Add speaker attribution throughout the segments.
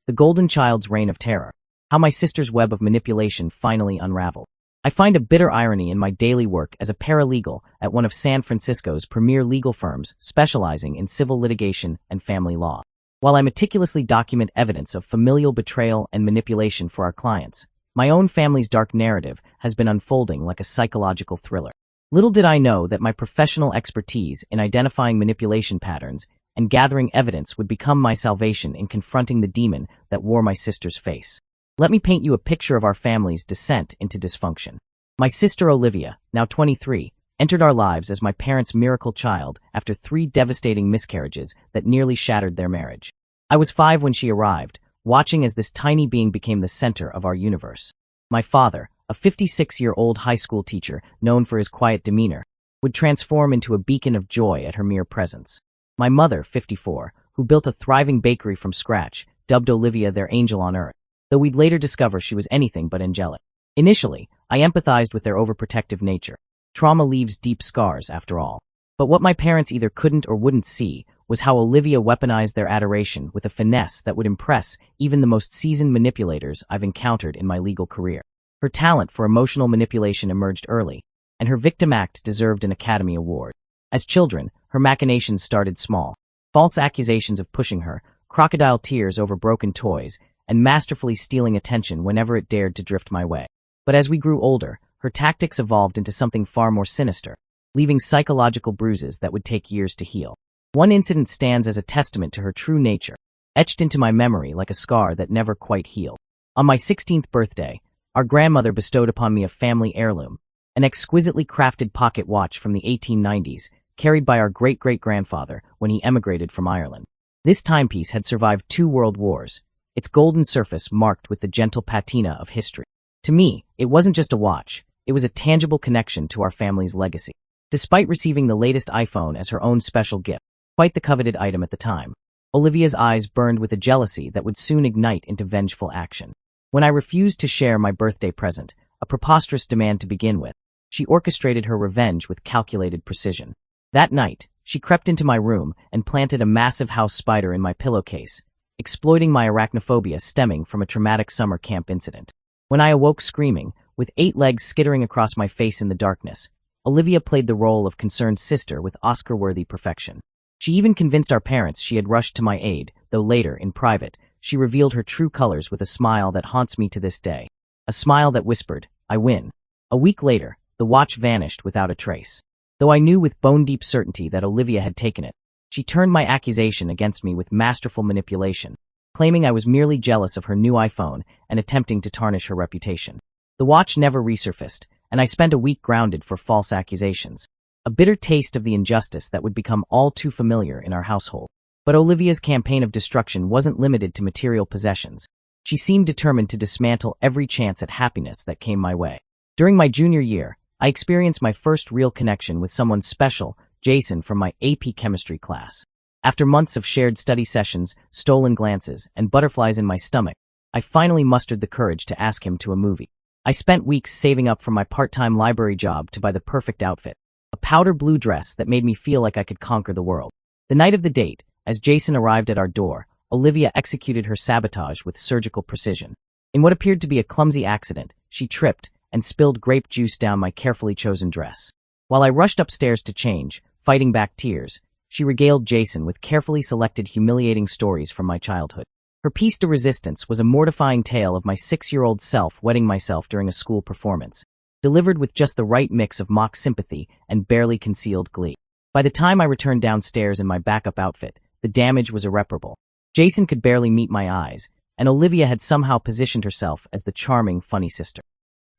Speaker 1: The golden child's reign of terror. How my sister's web of manipulation finally unraveled. I find a bitter irony in my daily work as a paralegal at one of San Francisco's premier legal firms specializing in civil litigation and family law. While I meticulously document evidence of familial betrayal and manipulation for our clients, my own family's dark narrative has been unfolding like a psychological thriller. Little did I know that my professional expertise in identifying manipulation patterns and gathering evidence would become my salvation in confronting the demon that wore my sister's face. Let me paint you a picture of our family's descent into dysfunction. My sister Olivia, now 23, entered our lives as my parents' miracle child after 3 devastating miscarriages that nearly shattered their marriage. I was 5 when she arrived, watching as this tiny being became the center of our universe. My father, a 56-year-old high school teacher known for his quiet demeanor, would transform into a beacon of joy at her mere presence. My mother, 54, who built a thriving bakery from scratch, dubbed Olivia their angel on earth, though we'd later discover she was anything but angelic. Initially, I empathized with their overprotective nature. Trauma leaves deep scars, after all. But what my parents either couldn't or wouldn't see was how Olivia weaponized their adoration with a finesse that would impress even the most seasoned manipulators I've encountered in my legal career. Her talent for emotional manipulation emerged early, and her victim act deserved an Academy Award. As children, her machinations started small. False accusations of pushing her, crocodile tears over broken toys, and masterfully stealing attention whenever it dared to drift my way. But as we grew older, her tactics evolved into something far more sinister, leaving psychological bruises that would take years to heal. One incident stands as a testament to her true nature, etched into my memory like a scar that never quite healed. On my 16th birthday, our grandmother bestowed upon me a family heirloom, an exquisitely crafted pocket watch from the 1890s, carried by our great-great-grandfather when he emigrated from Ireland. This timepiece had survived 2 world wars, its golden surface marked with the gentle patina of history. To me, it wasn't just a watch, it was a tangible connection to our family's legacy. Despite receiving the latest iPhone as her own special gift, quite the coveted item at the time, Olivia's eyes burned with a jealousy that would soon ignite into vengeful action. When I refused to share my birthday present, a preposterous demand to begin with, she orchestrated her revenge with calculated precision. That night, she crept into my room and planted a massive house spider in my pillowcase, exploiting my arachnophobia stemming from a traumatic summer camp incident. When I awoke screaming, with 8 legs skittering across my face in the darkness, Olivia played the role of concerned sister with Oscar-worthy perfection. She even convinced our parents she had rushed to my aid, though later, in private, she revealed her true colors with a smile that haunts me to this day. A smile that whispered, "I win." A week later, the watch vanished without a trace. Though I knew with bone-deep certainty that Olivia had taken it, she turned my accusation against me with masterful manipulation, claiming I was merely jealous of her new iPhone and attempting to tarnish her reputation. The watch never resurfaced, and I spent a week grounded for false accusations, a bitter taste of the injustice that would become all too familiar in our household. But Olivia's campaign of destruction wasn't limited to material possessions. She seemed determined to dismantle every chance at happiness that came my way. During my junior year, I experienced my first real connection with someone special, Jason from my AP chemistry class. After months of shared study sessions, stolen glances, and butterflies in my stomach, I finally mustered the courage to ask him to a movie. I spent weeks saving up from my part-time library job to buy the perfect outfit, a powder blue dress that made me feel like I could conquer the world. The night of the date, as Jason arrived at our door, Olivia executed her sabotage with surgical precision. In what appeared to be a clumsy accident, she tripped and spilled grape juice down my carefully chosen dress. While I rushed upstairs to change, fighting back tears, she regaled Jason with carefully selected humiliating stories from my childhood. Her piece de resistance was a mortifying tale of my 6-year-old self wetting myself during a school performance, delivered with just the right mix of mock sympathy and barely concealed glee. By the time I returned downstairs in my backup outfit, the damage was irreparable. Jason could barely meet my eyes, and Olivia had somehow positioned herself as the charming, funny sister.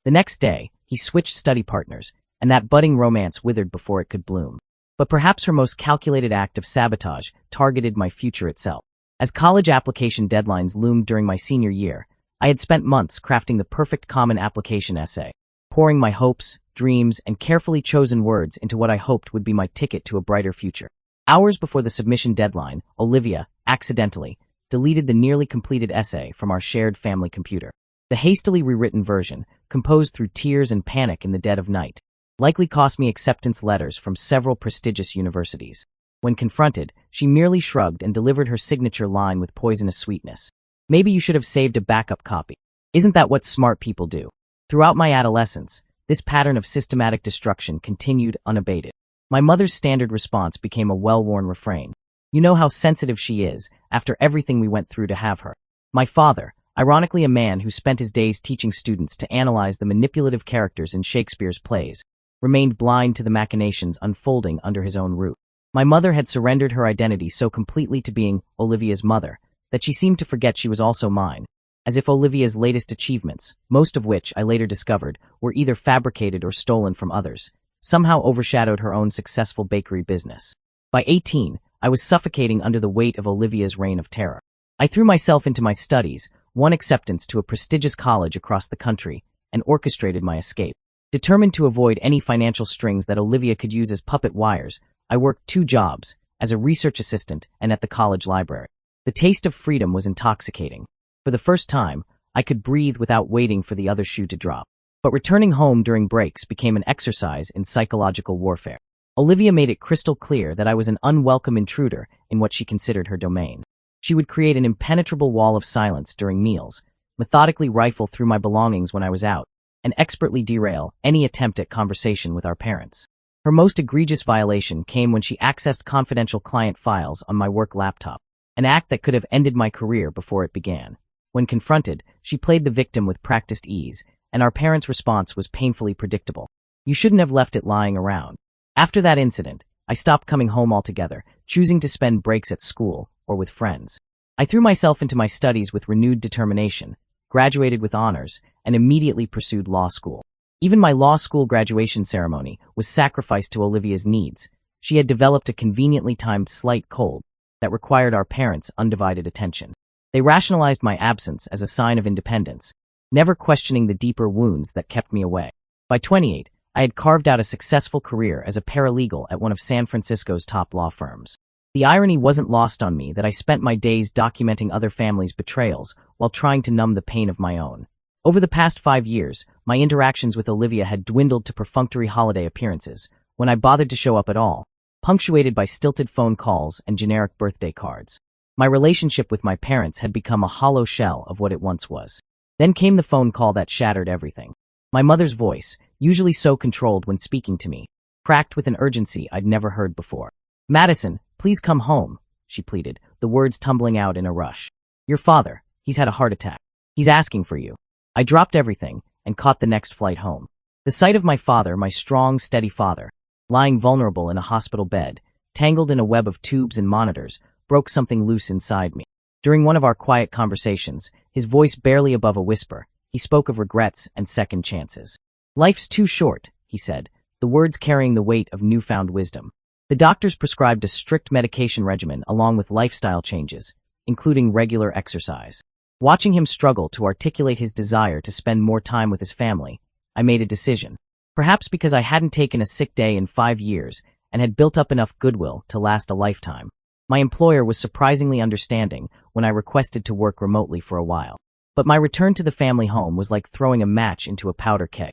Speaker 1: The next day, he switched study partners, and that budding romance withered before it could bloom. But perhaps her most calculated act of sabotage targeted my future itself. As college application deadlines loomed during my senior year, I had spent months crafting the perfect common application essay, pouring my hopes, dreams, and carefully chosen words into what I hoped would be my ticket to a brighter future. Hours before the submission deadline, Olivia, accidentally, deleted the nearly completed essay from our shared family computer. The hastily rewritten version, composed through tears and panic in the dead of night, likely cost me acceptance letters from several prestigious universities. When confronted, she merely shrugged and delivered her signature line with poisonous sweetness. Maybe you should have saved a backup copy. Isn't that what smart people do? Throughout my adolescence, this pattern of systematic destruction continued unabated. My mother's standard response became a well-worn refrain. You know how sensitive she is, after everything we went through to have her. My father, ironically a man who spent his days teaching students to analyze the manipulative characters in Shakespeare's plays, remained blind to the machinations unfolding under his own roof. My mother had surrendered her identity so completely to being Olivia's mother that she seemed to forget she was also mine, as if Olivia's latest achievements, most of which I later discovered were either fabricated or stolen from others, somehow overshadowed her own successful bakery business. By 18, I was suffocating under the weight of Olivia's reign of terror. I threw myself into my studies, won acceptance to a prestigious college across the country, and orchestrated my escape. Determined to avoid any financial strings that Olivia could use as puppet wires, I worked 2 jobs, as a research assistant and at the college library. The taste of freedom was intoxicating. For the first time, I could breathe without waiting for the other shoe to drop. But returning home during breaks became an exercise in psychological warfare. Olivia made it crystal clear that I was an unwelcome intruder in what she considered her domain. She would create an impenetrable wall of silence during meals, methodically rifle through my belongings when I was out, and expertly derail any attempt at conversation with our parents. Her most egregious violation came when she accessed confidential client files on my work laptop, an act that could have ended my career before it began. When confronted, she played the victim with practiced ease, and our parents' response was painfully predictable. You shouldn't have left it lying around. After that incident, I stopped coming home altogether, choosing to spend breaks at school or with friends. I threw myself into my studies with renewed determination, graduated with honors, and immediately pursued law school. Even my law school graduation ceremony was sacrificed to Olivia's needs. She had developed a conveniently timed slight cold that required our parents' undivided attention. They rationalized my absence as a sign of independence, never questioning the deeper wounds that kept me away. By 28, I had carved out a successful career as a paralegal at one of San Francisco's top law firms. The irony wasn't lost on me that I spent my days documenting other families' betrayals while trying to numb the pain of my own. Over the past 5 years, my interactions with Olivia had dwindled to perfunctory holiday appearances, when I bothered to show up at all, punctuated by stilted phone calls and generic birthday cards. My relationship with my parents had become a hollow shell of what it once was. Then came the phone call that shattered everything. My mother's voice, usually so controlled when speaking to me, cracked with an urgency I'd never heard before. "Madison, please come home," she pleaded, the words tumbling out in a rush. "Your father, he's had a heart attack. He's asking for you." I dropped everything and caught the next flight home. The sight of my father, my strong, steady father, lying vulnerable in a hospital bed, tangled in a web of tubes and monitors, broke something loose inside me. During one of our quiet conversations, his voice barely above a whisper, he spoke of regrets and second chances. "Life's too short," he said, the words carrying the weight of newfound wisdom. The doctors prescribed a strict medication regimen along with lifestyle changes, including regular exercise. Watching him struggle to articulate his desire to spend more time with his family, I made a decision. Perhaps because I hadn't taken a sick day in 5 years and had built up enough goodwill to last a lifetime. My employer was surprisingly understanding when I requested to work remotely for a while. But my return to the family home was like throwing a match into a powder keg.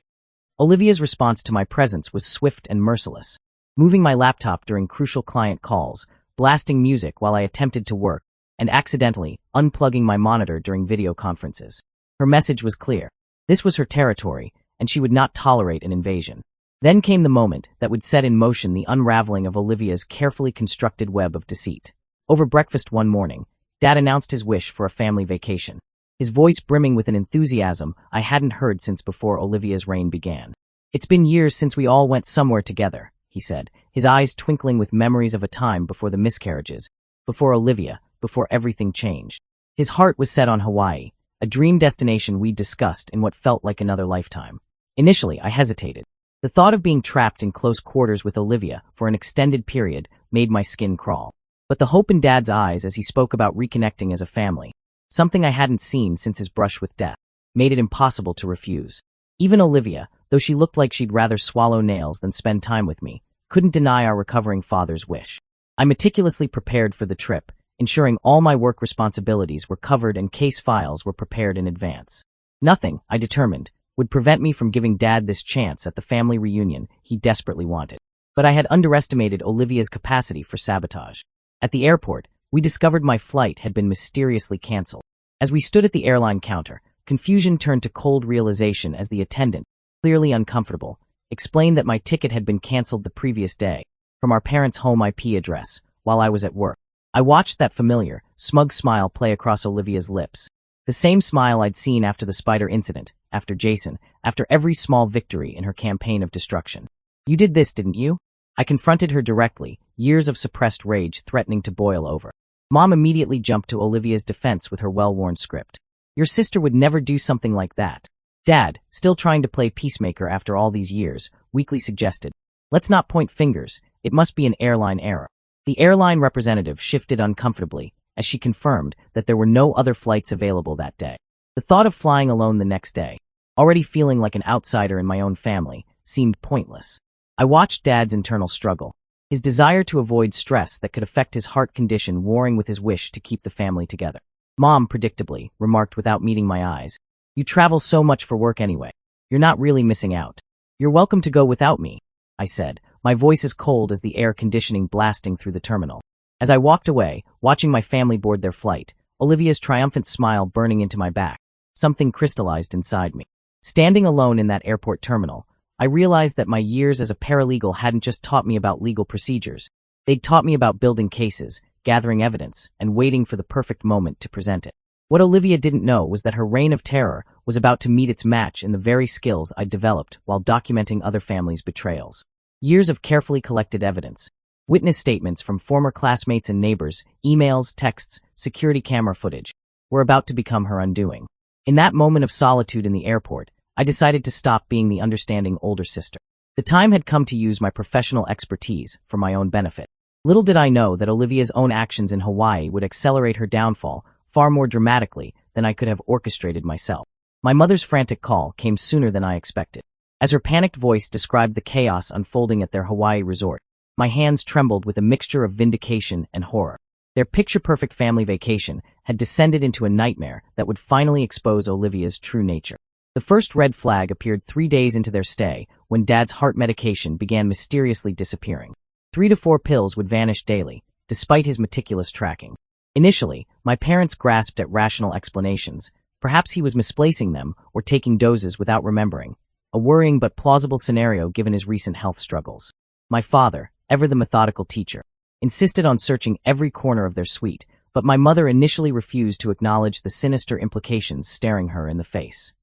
Speaker 1: Olivia's response to my presence was swift and merciless, moving my laptop during crucial client calls, blasting music while I attempted to work, and accidentally unplugging my monitor during video conferences. Her message was clear. This was her territory, and she would not tolerate an invasion. Then came the moment that would set in motion the unraveling of Olivia's carefully constructed web of deceit. Over breakfast one morning, Dad announced his wish for a family vacation, his voice brimming with an enthusiasm I hadn't heard since before Olivia's reign began. "It's been years since we all went somewhere together," he said, his eyes twinkling with memories of a time before the miscarriages, before Olivia, before everything changed. His heart was set on Hawaii, a dream destination we'd discussed in what felt like another lifetime. Initially, I hesitated. The thought of being trapped in close quarters with Olivia for an extended period made my skin crawl. But the hope in Dad's eyes as he spoke about reconnecting as a family, something I hadn't seen since his brush with death, made it impossible to refuse. Even Olivia, though she looked like she'd rather swallow nails than spend time with me, couldn't deny our recovering father's wish. I meticulously prepared for the trip, ensuring all my work responsibilities were covered and case files were prepared in advance. Nothing, I determined, would prevent me from giving Dad this chance at the family reunion he desperately wanted. But I had underestimated Olivia's capacity for sabotage. At the airport, we discovered my flight had been mysteriously canceled. As we stood at the airline counter, confusion turned to cold realization as the attendant, clearly uncomfortable, explained that my ticket had been canceled the previous day from our parents' home IP address while I was at work. I watched that familiar, smug smile play across Olivia's lips. The same smile I'd seen after the spider incident, after Jason, after every small victory in her campaign of destruction. You did this, didn't you? I confronted her directly, years of suppressed rage threatening to boil over. Mom immediately jumped to Olivia's defense with her well-worn script. Your sister would never do something like that. Dad, still trying to play peacemaker after all these years, weakly suggested. Let's not point fingers, it must be an airline error. The airline representative shifted uncomfortably as she confirmed that there were no other flights available that day. The thought of flying alone the next day, already feeling like an outsider in my own family, seemed pointless. I watched Dad's internal struggle, his desire to avoid stress that could affect his heart condition warring with his wish to keep the family together. Mom, predictably, remarked without meeting my eyes, You travel so much for work anyway. You're not really missing out. You're welcome to go without me, I said, my voice as cold as the air conditioning blasting through the terminal. As I walked away, watching my family board their flight, Olivia's triumphant smile burning into my back, something crystallized inside me. Standing alone in that airport terminal, I realized that my years as a paralegal hadn't just taught me about legal procedures. They'd taught me about building cases, gathering evidence, and waiting for the perfect moment to present it. What Olivia didn't know was that her reign of terror was about to meet its match in the very skills I'd developed while documenting other families' betrayals. Years of carefully collected evidence, witness statements from former classmates and neighbors, emails, texts, security camera footage, were about to become her undoing. In that moment of solitude in the airport, I decided to stop being the understanding older sister. The time had come to use my professional expertise for my own benefit. Little did I know that Olivia's own actions in Hawaii would accelerate her downfall far more dramatically than I could have orchestrated myself. My mother's frantic call came sooner than I expected. As her panicked voice described the chaos unfolding at their Hawaii resort, my hands trembled with a mixture of vindication and horror. Their picture-perfect family vacation had descended into a nightmare that would finally expose Olivia's true nature. The first red flag appeared 3 days into their stay when Dad's heart medication began mysteriously disappearing. 3 to 4 pills would vanish daily, despite his meticulous tracking. Initially, my parents grasped at rational explanations. Perhaps he was misplacing them or taking doses without remembering. A worrying but plausible scenario given his recent health struggles. My father, ever the methodical teacher, insisted on searching every corner of their suite, but my mother initially refused to acknowledge the sinister implications staring her in the face.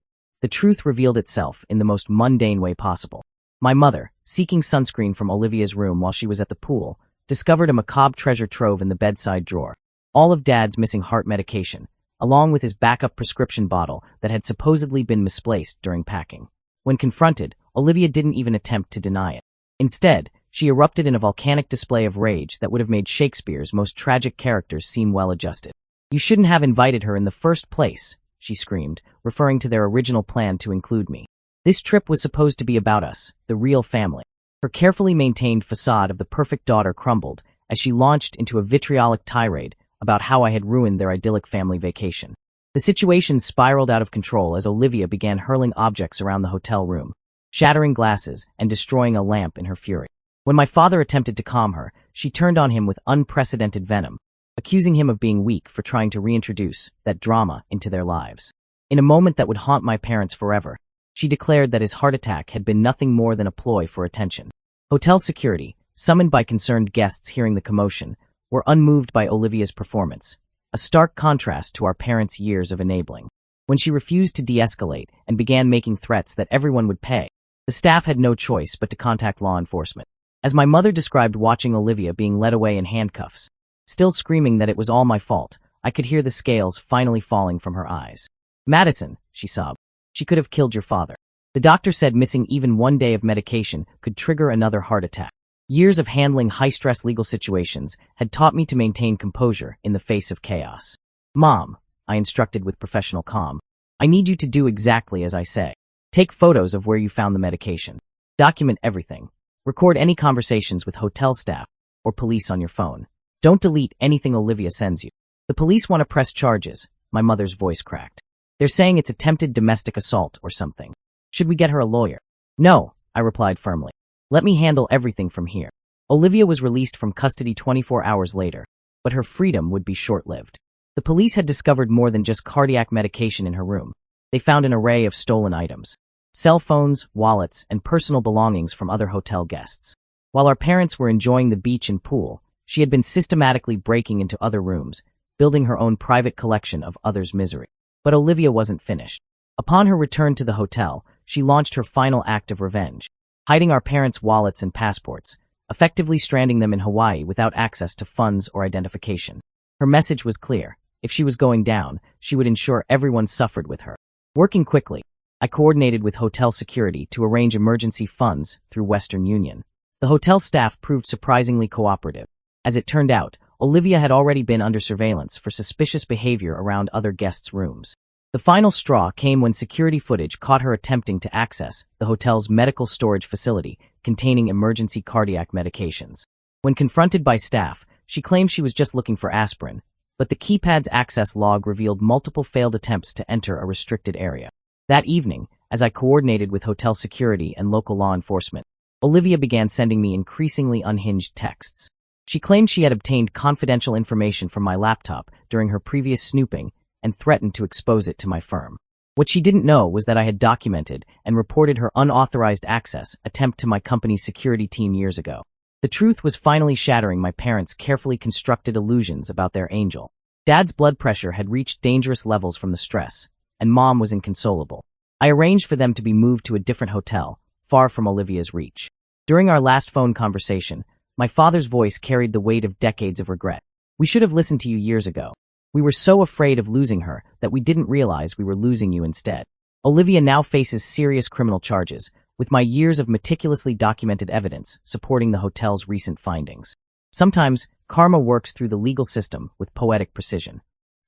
Speaker 1: The truth revealed itself in the most mundane way possible. My mother, seeking sunscreen from Olivia's room while she was at the pool, discovered a macabre treasure trove in the bedside drawer. All of Dad's missing heart medication, along with his backup prescription bottle that had supposedly been misplaced during packing. When confronted, Olivia didn't even attempt to deny it. Instead, she erupted in a volcanic display of rage that would have made Shakespeare's most tragic characters seem well-adjusted. You shouldn't have invited her in the first place, she screamed, referring to their original plan to include me. This trip was supposed to be about us, the real family. Her carefully maintained facade of the perfect daughter crumbled as she launched into a vitriolic tirade about how I had ruined their idyllic family vacation. The situation spiraled out of control as Olivia began hurling objects around the hotel room, shattering glasses and destroying a lamp in her fury. When my father attempted to calm her, she turned on him with unprecedented venom, accusing him of being weak for trying to reintroduce that drama into their lives. In a moment that would haunt my parents forever, she declared that his heart attack had been nothing more than a ploy for attention. Hotel security, summoned by concerned guests hearing the commotion, were unmoved by Olivia's performance, a stark contrast to our parents' years of enabling. When she refused to de-escalate and began making threats that everyone would pay, the staff had no choice but to contact law enforcement. As my mother described watching Olivia being led away in handcuffs, still screaming that it was all my fault, I could hear the scales finally falling from her eyes. Madison, she sobbed, she could have killed your father. The doctor said missing even 1 day of medication could trigger another heart attack. Years of handling high-stress legal situations had taught me to maintain composure in the face of chaos. Mom, I instructed with professional calm, I need you to do exactly as I say. Take photos of where you found the medication. Document everything. Record any conversations with hotel staff or police on your phone. Don't delete anything Olivia sends you. The police want to press charges, my mother's voice cracked. They're saying it's attempted domestic assault or something. Should we get her a lawyer? No, I replied firmly. Let me handle everything from here. Olivia was released from custody 24 hours later, but her freedom would be short-lived. The police had discovered more than just cardiac medication in her room. They found an array of stolen items: cell phones, wallets, and personal belongings from other hotel guests. While our parents were enjoying the beach and pool, she had been systematically breaking into other rooms, building her own private collection of others' misery. But Olivia wasn't finished. Upon her return to the hotel, she launched her final act of revenge, hiding our parents' wallets and passports, effectively stranding them in Hawaii without access to funds or identification. Her message was clear: if she was going down, she would ensure everyone suffered with her. Working quickly, I coordinated with hotel security to arrange emergency funds through Western Union. The hotel staff proved surprisingly cooperative. As it turned out, Olivia had already been under surveillance for suspicious behavior around other guests' rooms. The final straw came when security footage caught her attempting to access the hotel's medical storage facility containing emergency cardiac medications. When confronted by staff, she claimed she was just looking for aspirin, but the keypad's access log revealed multiple failed attempts to enter a restricted area. That evening, as I coordinated with hotel security and local law enforcement, Olivia began sending me increasingly unhinged texts. She claimed she had obtained confidential information from my laptop during her previous snooping and threatened to expose it to my firm. What she didn't know was that I had documented and reported her unauthorized access attempt to my company's security team years ago. The truth was finally shattering my parents' carefully constructed illusions about their angel. Dad's blood pressure had reached dangerous levels from the stress, and Mom was inconsolable. I arranged for them to be moved to a different hotel, far from Olivia's reach. During our last phone conversation, my father's voice carried the weight of decades of regret. "We should have listened to you years ago. We were so afraid of losing her that we didn't realize we were losing you instead." Olivia now faces serious criminal charges, with my years of meticulously documented evidence supporting the hotel's recent findings. Sometimes, karma works through the legal system with poetic precision.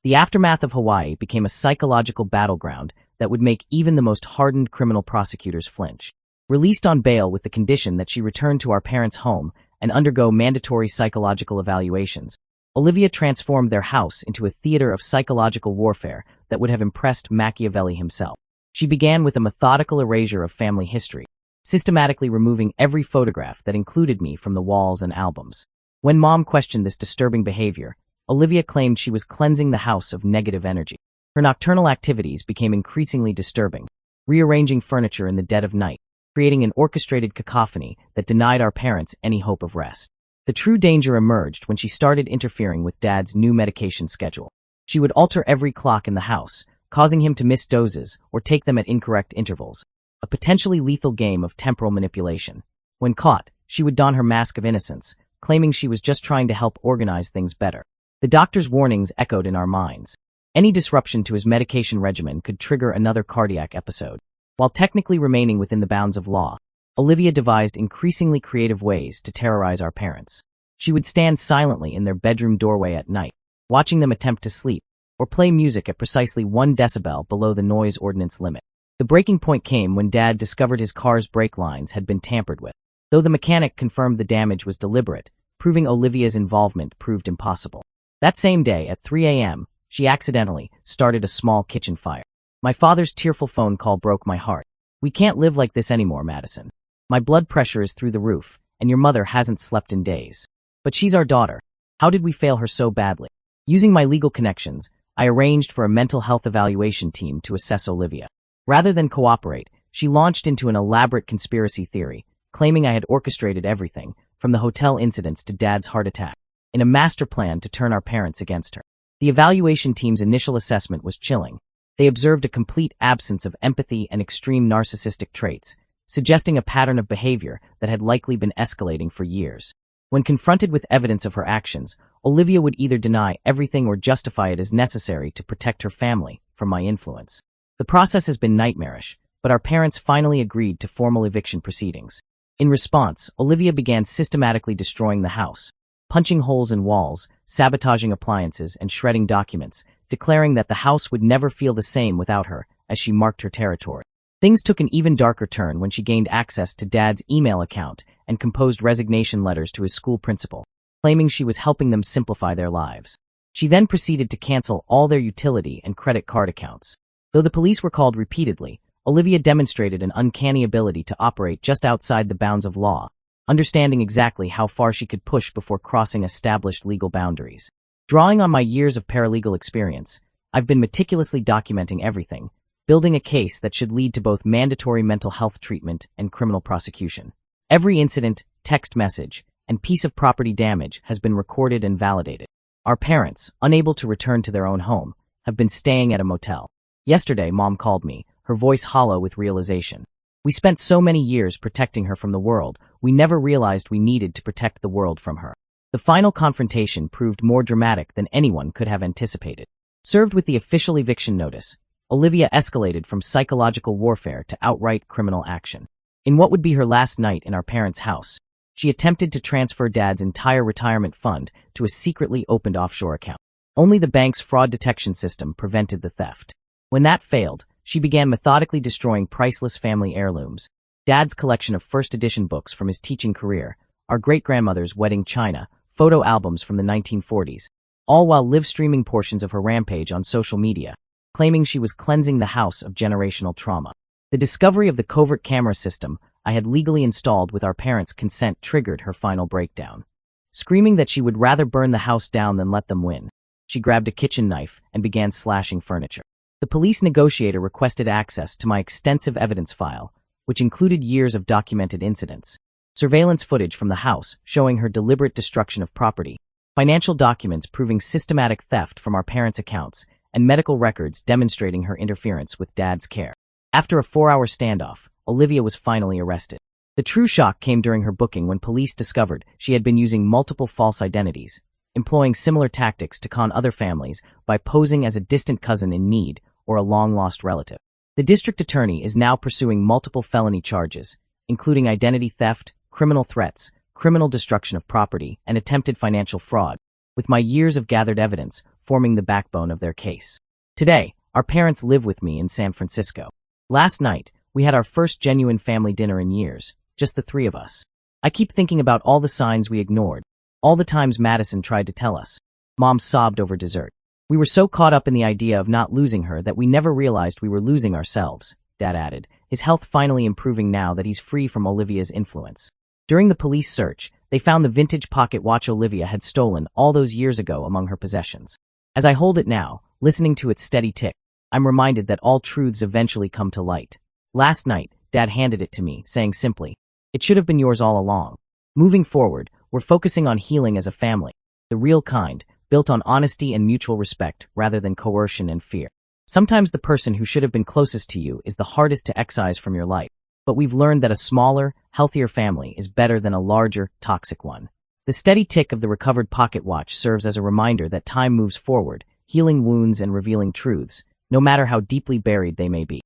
Speaker 1: The aftermath of Hawaii became a psychological battleground that would make even the most hardened criminal prosecutors flinch. Released on bail with the condition that she return to our parents' home and undergo mandatory psychological evaluations, Olivia transformed their house into a theater of psychological warfare that would have impressed Machiavelli himself. She began with a methodical erasure of family history, systematically removing every photograph that included me from the walls and albums. When Mom questioned this disturbing behavior, Olivia claimed she was cleansing the house of negative energy. Her nocturnal activities became increasingly disturbing, rearranging furniture in the dead of night, creating an orchestrated cacophony that denied our parents any hope of rest. The true danger emerged when she started interfering with Dad's new medication schedule. She would alter every clock in the house, causing him to miss doses or take them at incorrect intervals, a potentially lethal game of temporal manipulation. When caught, she would don her mask of innocence, claiming she was just trying to help organize things better. The doctor's warnings echoed in our minds. Any disruption to his medication regimen could trigger another cardiac episode. While technically remaining within the bounds of law, Olivia devised increasingly creative ways to terrorize our parents. She would stand silently in their bedroom doorway at night, watching them attempt to sleep, or play music at precisely 1 decibel below the noise ordinance limit. The breaking point came when Dad discovered his car's brake lines had been tampered with. Though the mechanic confirmed the damage was deliberate, proving Olivia's involvement proved impossible. That same day, at 3 a.m., she accidentally started a small kitchen fire. My father's tearful phone call broke my heart. "We can't live like this anymore, Madison. My blood pressure is through the roof, and your mother hasn't slept in days. But she's our daughter. How did we fail her so badly?" Using my legal connections, I arranged for a mental health evaluation team to assess Olivia. Rather than cooperate, she launched into an elaborate conspiracy theory, claiming I had orchestrated everything, from the hotel incidents to Dad's heart attack, in a master plan to turn our parents against her. The evaluation team's initial assessment was chilling. They observed a complete absence of empathy and extreme narcissistic traits, suggesting a pattern of behavior that had likely been escalating for years. When confronted with evidence of her actions, Olivia would either deny everything or justify it as necessary to protect her family from my influence. The process has been nightmarish, but our parents finally agreed to formal eviction proceedings. In response, Olivia began systematically destroying the house, punching holes in walls, sabotaging appliances, and shredding documents, declaring that the house would never feel the same without her as she marked her territory. Things took an even darker turn when she gained access to Dad's email account and composed resignation letters to his school principal, claiming she was helping them simplify their lives. She then proceeded to cancel all their utility and credit card accounts. Though the police were called repeatedly, Olivia demonstrated an uncanny ability to operate just outside the bounds of law, understanding exactly how far she could push before crossing established legal boundaries. Drawing on my years of paralegal experience, I've been meticulously documenting everything, building a case that should lead to both mandatory mental health treatment and criminal prosecution. Every incident, text message, and piece of property damage has been recorded and validated. Our parents, unable to return to their own home, have been staying at a motel. Yesterday, Mom called me, her voice hollow with realization. We spent so many years protecting her from the world, we never realized we needed to protect the world from her. The final confrontation proved more dramatic than anyone could have anticipated. Served with the official eviction notice, Olivia escalated from psychological warfare to outright criminal action. In what would be her last night in our parents' house, she attempted to transfer Dad's entire retirement fund to a secretly opened offshore account. Only the bank's fraud detection system prevented the theft. When that failed, she began methodically destroying priceless family heirlooms, Dad's collection of first edition books from his teaching career, our great-grandmother's wedding china, photo albums from the 1940s, all while live-streaming portions of her rampage on social media, claiming she was cleansing the house of generational trauma. The discovery of the covert camera system I had legally installed with our parents' consent triggered her final breakdown. Screaming that she would rather burn the house down than let them win, she grabbed a kitchen knife and began slashing furniture. The police negotiator requested access to my extensive evidence file, which included years of documented incidents, surveillance footage from the house showing her deliberate destruction of property, financial documents proving systematic theft from our parents' accounts, and medical records demonstrating her interference with Dad's care. After a 4-hour standoff, Olivia was finally arrested. The true shock came during her booking when police discovered she had been using multiple false identities, employing similar tactics to con other families by posing as a distant cousin in need or a long-lost relative. The district attorney is now pursuing multiple felony charges, including identity theft, criminal threats, criminal destruction of property, and attempted financial fraud, with my years of gathered evidence forming the backbone of their case. Today, our parents live with me in San Francisco. Last night, we had our first genuine family dinner in years, just the three of us. I keep thinking about all the signs we ignored, all the times Madison tried to tell us. Mom sobbed over dessert. We were so caught up in the idea of not losing her that we never realized we were losing ourselves, Dad added, his health finally improving now that he's free from Olivia's influence. During the police search, they found the vintage pocket watch Olivia had stolen all those years ago among her possessions. As I hold it now, listening to its steady tick, I'm reminded that all truths eventually come to light. Last night, Dad handed it to me, saying simply, "It should have been yours all along." Moving forward, we're focusing on healing as a family, the real kind, built on honesty and mutual respect rather than coercion and fear. Sometimes the person who should have been closest to you is the hardest to excise from your life, but we've learned that a smaller, healthier family is better than a larger, toxic one. The steady tick of the recovered pocket watch serves as a reminder that time moves forward, healing wounds and revealing truths, no matter how deeply buried they may be.